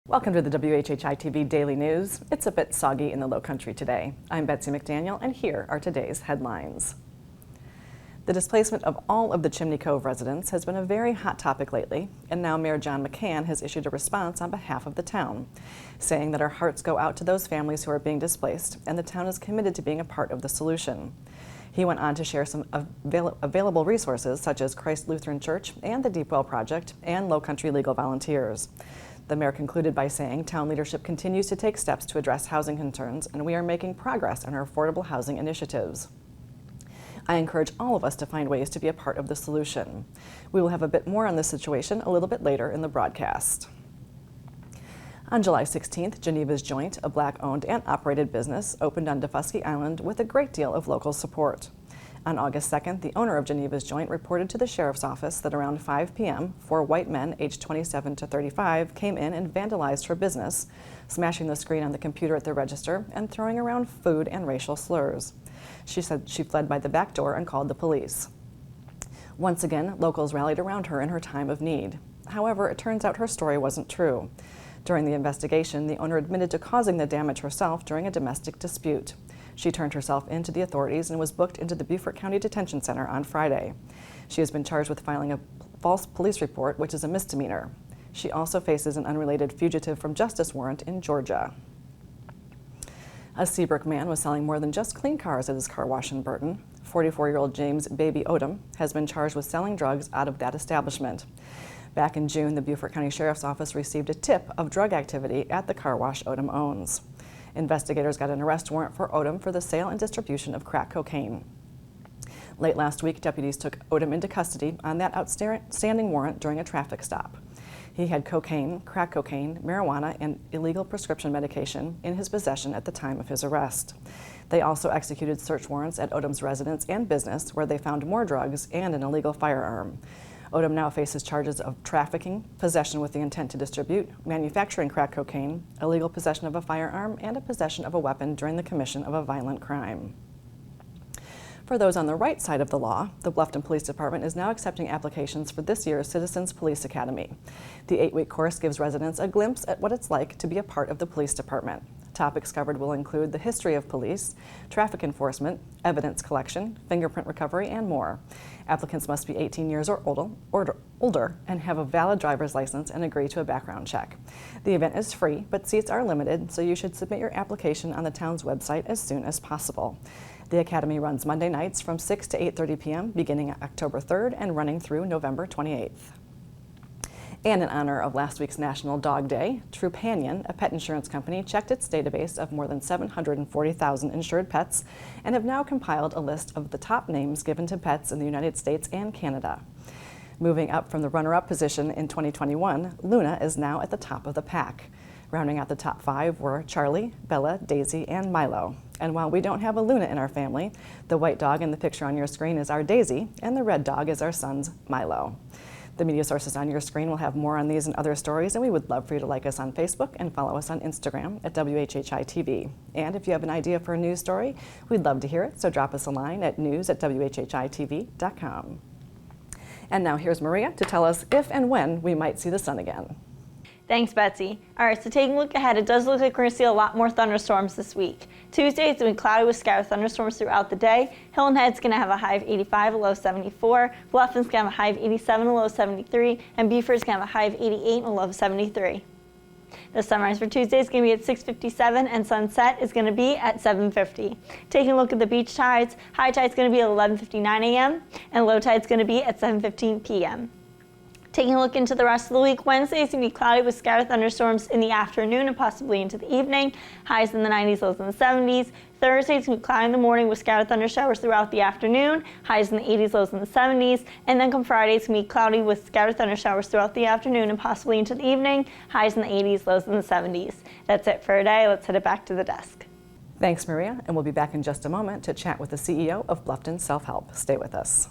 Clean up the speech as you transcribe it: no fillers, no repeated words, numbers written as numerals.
Welcome to the WHHI-TV Daily News. It's a bit soggy in the Lowcountry today. I'm Betsy McDaniel, and here are today's headlines. The displacement of all of the Chimney Cove residents has been a very hot topic lately, and now Mayor John McCann has issued a response on behalf of the town, saying that our hearts go out to those families who are being displaced, and the town is committed to being a part of the solution. He went on to share some available resources such as Christ Lutheran Church and the Deep Well Project and Lowcountry Legal Volunteers. The mayor concluded by saying town leadership continues to take steps to address housing concerns, and we are making progress on our affordable housing initiatives. I encourage all of us to find ways to be a part of the solution. We will have a bit more on this situation a little bit later in the broadcast. On July 16th, Genevas Joint, a Black-owned and operated business, opened on Defusky Island with a great deal of local support. On August 2nd, the owner of Genevas Joint reported to the sheriff's office that around 5 p.m., 4 white men aged 27 to 35 came in and vandalized her business, smashing the screen on the computer at the register and throwing around food and racial slurs. She said she fled by the back door and called the police. Once again, locals rallied around her in her time of need. However, it turns out her story wasn't true. During the investigation, the owner admitted to causing the damage herself during a domestic dispute. She turned herself in to the authorities and was booked into the Beaufort County Detention Center on Friday. She has been charged with filing a false police report, which is a misdemeanor. She also faces an unrelated fugitive from justice warrant in Georgia. A Seabrook man was selling more than just clean cars at his car wash in Burton. 44-year-old James Baby Odom has been charged with selling drugs out of that establishment. Back in June, the Beaufort County Sheriff's Office received a tip of drug activity at the car wash Odom owns. Investigators got an arrest warrant for Odom for the sale and distribution of crack cocaine. Late last week, deputies took Odom into custody on that outstanding warrant during a traffic stop. He had cocaine, crack cocaine, marijuana, and illegal prescription medication in his possession at the time of his arrest. They also executed search warrants at Odom's residence and business, where they found more drugs and an illegal firearm. Odom now faces charges of trafficking, possession with the intent to distribute, manufacturing crack cocaine, illegal possession of a firearm, and a possession of a weapon during the commission of a violent crime. For those on the right side of the law, the Bluffton Police Department is now accepting applications for this year's Citizens Police Academy. The 8-week course gives residents a glimpse at what it's like to be a part of the police department. Topics covered will include the history of police, traffic enforcement, evidence collection, fingerprint recovery, and more. Applicants must be 18 years or older and have a valid driver's license and agree to a background check. The event is free, but seats are limited, so you should submit your application on the town's website as soon as possible. The Academy runs Monday nights from 6 to 8:30 p.m. beginning October 3rd and running through November 28th. And in honor of last week's National Dog Day, Trupanion, a pet insurance company, checked its database of more than 740,000 insured pets and have now compiled a list of the top names given to pets in the United States and Canada. Moving up from the runner-up position in 2021, Luna is now at the top of the pack. Rounding out the top 5 were Charlie, Bella, Daisy, and Milo. And while we don't have a Luna in our family, the white dog in the picture on your screen is our Daisy, and the red dog is our son's Milo. The media sources on your screen will have more on these and other stories, and we would love for you to like us on Facebook and follow us on Instagram at WHHI-TV. And if you have an idea for a news story, we'd love to hear it, so drop us a line at news@WHHITV.com. And now here's Maria to tell us if and when we might see the sun again. Thanks, Betsy. All right, so taking a look ahead, it does look like we're going to see a lot more thunderstorms this week. Tuesday, it's going to be cloudy with scattered thunderstorms throughout the day. Hilton Head's going to have a high of 85, a low of 74. Bluffton's going to have a high of 87, a low of 73. And Beaufort's going to have a high of 88 and a low of 73. The sunrise for Tuesday is going to be at 6:57 and sunset is going to be at 7:50. Taking a look at the beach tides, high tide's going to be at 11:59 a.m. and low tide's going to be at 7:15 p.m. Taking a look into the rest of the week, Wednesday is going to be cloudy with scattered thunderstorms in the afternoon and possibly into the evening. Highs in the 90s, lows in the 70s. Thursday is going to be cloudy in the morning with scattered thunder showers throughout the afternoon. Highs in the 80s, lows in the 70s. And then come Friday, it's going to be cloudy with scattered thunder showers throughout the afternoon and possibly into the evening. Highs in the 80s, lows in the 70s. That's it for today. Let's head it back to the desk. Thanks, Maria, and we'll be back in just a moment to chat with the CEO of Bluffton Self-Help. Stay with us.